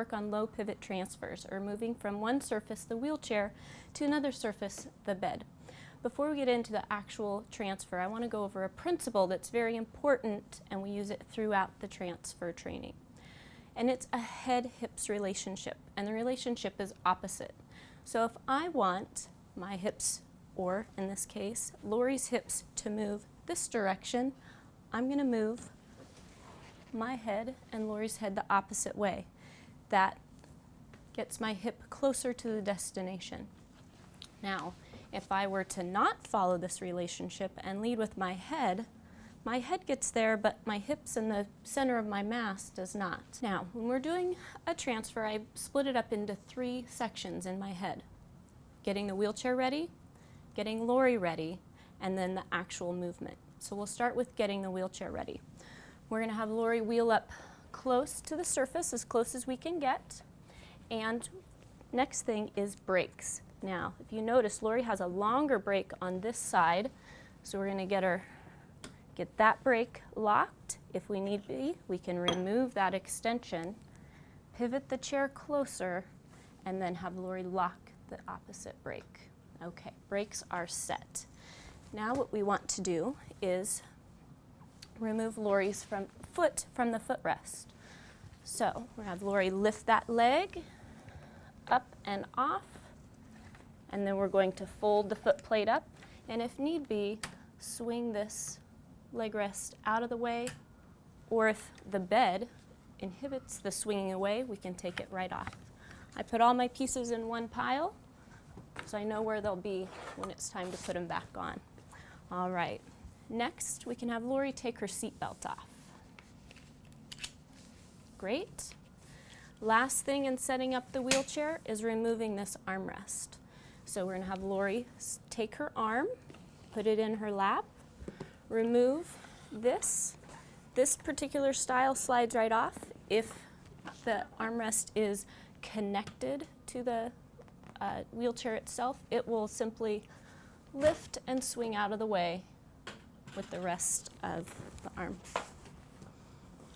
work on low pivot transfers, or moving from one surface, the wheelchair, to another surface, the bed. Before we get into the actual transfer, I want to go over a principle that's very important, and we use it throughout the transfer training. And it's a head-hips relationship, and the relationship is opposite. So if I want my hips, or in this case, Lori's hips, to move this direction, I'm going to move my head and Lori's head the opposite way. That gets my hip closer to the destination. Now, if I were to not follow this relationship and lead with my head gets there, but my hips and the center of my mass does not. Now, when we're doing a transfer, I split it up into 3 sections in my head. Getting the wheelchair ready, getting Lori ready, and then the actual movement. So we'll start with getting the wheelchair ready. We're going to have Lori wheel up close to the surface, as close as we can get. And next thing is brakes. Now, if you notice, Lori has a longer brake on this side, so we're going to get that brake locked. If we need be, we can remove that extension, pivot the chair closer, and then have Lori lock the opposite brake. Okay, brakes are set. Now what we want to do is remove Lori's foot from the footrest. So we're going to have Lori lift that leg up and off, and then we're going to fold the foot plate up, and if need be, swing this leg rest out of the way, or if the bed inhibits the swinging away, we can take it right off. I put all my pieces in one pile, so I know where they'll be when it's time to put them back on. All right, next we can have Lori take her seatbelt off. Great. Last thing in setting up the wheelchair is removing this armrest. So we're going to have Lori take her arm, put it in her lap, remove this. This particular style slides right off. If the armrest is connected to the wheelchair itself, it will simply lift and swing out of the way with the rest of the arm.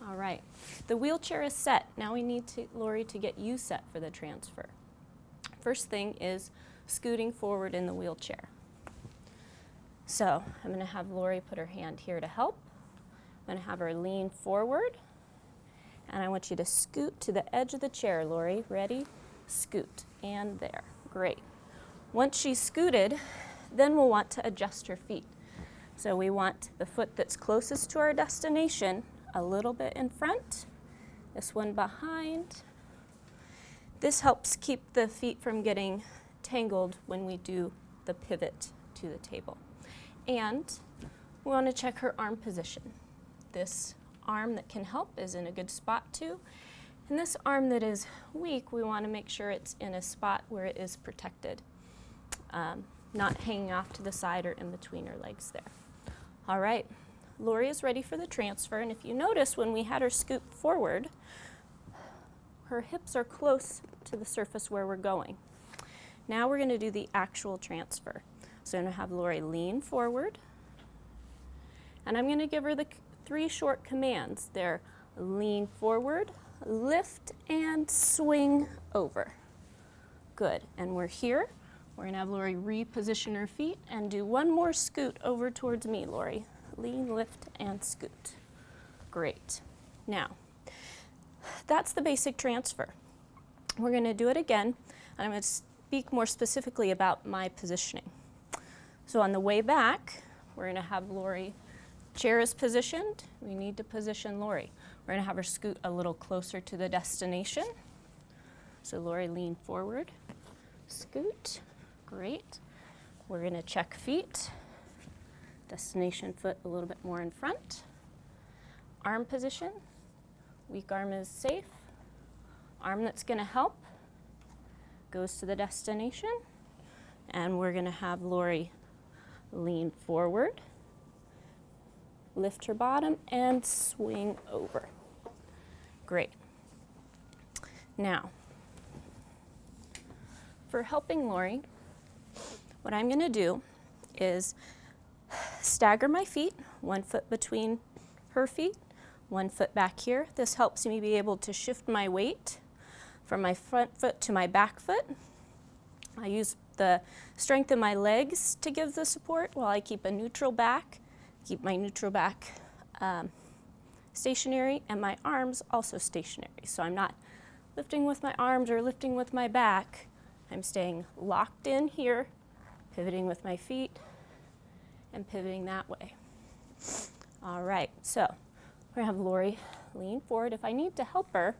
All right, the wheelchair is set. Now we need Lori to get you set for the transfer. First thing is scooting forward in the wheelchair. So I'm going to have Lori put her hand here to help. I'm going to have her lean forward, and I want you to scoot to the edge of the chair, Lori. Ready? Scoot, and there. Great. Once she's scooted, then we'll want to adjust her feet. So we want the foot that's closest to our destination a little bit in front, this one behind. This helps keep the feet from getting tangled when we do the pivot to the table. And we want to check her arm position. This arm that can help is in a good spot too. And this arm that is weak, we want to make sure it's in a spot where it is protected, not hanging off to the side or in between her legs there. All right, Lori is ready for the transfer, and if you notice when we had her scoot forward, her hips are close to the surface where we're going. Now we're going to do the actual transfer. So I'm going to have Lori lean forward, and I'm going to give her the 3 short commands. They're lean forward, lift, and swing over. Good, and we're here. We're going to have Lori reposition her feet and do one more scoot over towards me, Lori. Lean, lift, and scoot. Great. Now, that's the basic transfer. We're going to do it again, and I'm going to speak more specifically about my positioning. So on the way back, we're going to have Lori, chair is positioned. We need to position Lori. We're going to have her scoot a little closer to the destination. So Lori, lean forward, scoot. Great. We're going to check feet. Destination foot a little bit more in front. Arm position. Weak arm is safe. Arm that's going to help goes to the destination. And we're going to have Lori lean forward, lift her bottom, and swing over. Great. Now, for helping Lori, what I'm going to do is stagger my feet, 1 foot between her feet, 1 foot back here. This helps me be able to shift my weight From my front foot to my back foot. I use the strength in my legs to give the support while I keep a neutral back, keep my neutral back stationary, and my arms also stationary. So I'm not lifting with my arms or lifting with my back. I'm staying locked in here, pivoting with my feet, and pivoting that way. All right, so we're gonna have Lori lean forward. If I need to help her,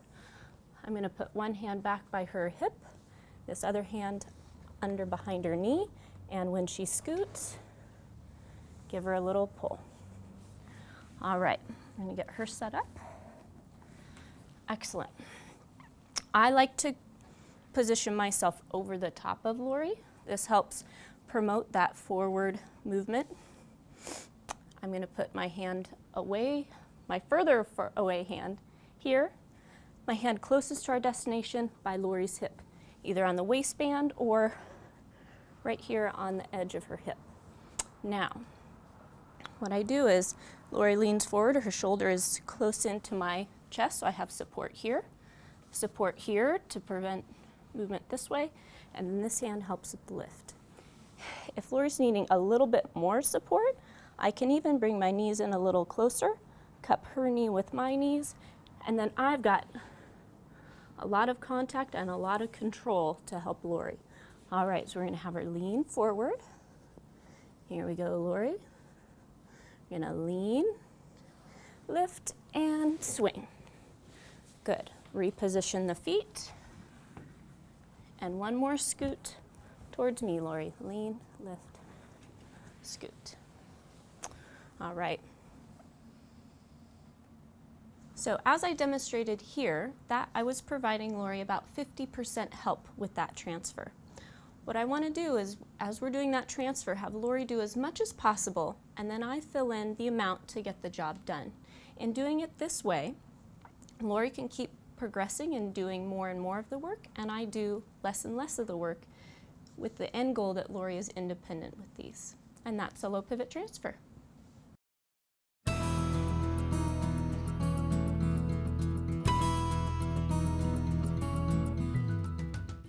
I'm gonna put one hand back by her hip, this other hand under behind her knee, and when she scoots, give her a little pull. All right, I'm gonna get her set up. Excellent. I like to position myself over the top of Lori. This helps promote that forward movement. I'm gonna put my hand away, my further away hand here, my hand closest to our destination by Lori's hip, either on the waistband or right here on the edge of her hip. Now, what I do is Lori leans forward, her shoulder is close into my chest, so I have support here to prevent movement this way, and then this hand helps with the lift. If Lori's needing a little bit more support, I can even bring my knees in a little closer, cup her knee with my knees, and then I've got a lot of contact and a lot of control to help Lori. All right, so we're gonna have her lean forward. Here we go, Lori. We're gonna lean, lift, and swing. Good. Reposition the feet. And one more scoot towards me, Lori. Lean, lift, scoot. All right. So as I demonstrated here, that I was providing Lori about 50% help with that transfer. What I want to do is, as we're doing that transfer, have Lori do as much as possible, and then I fill in the amount to get the job done. In doing it this way, Lori can keep progressing and doing more and more of the work, and I do less and less of the work with the end goal that Lori is independent with these. And that's a low pivot transfer.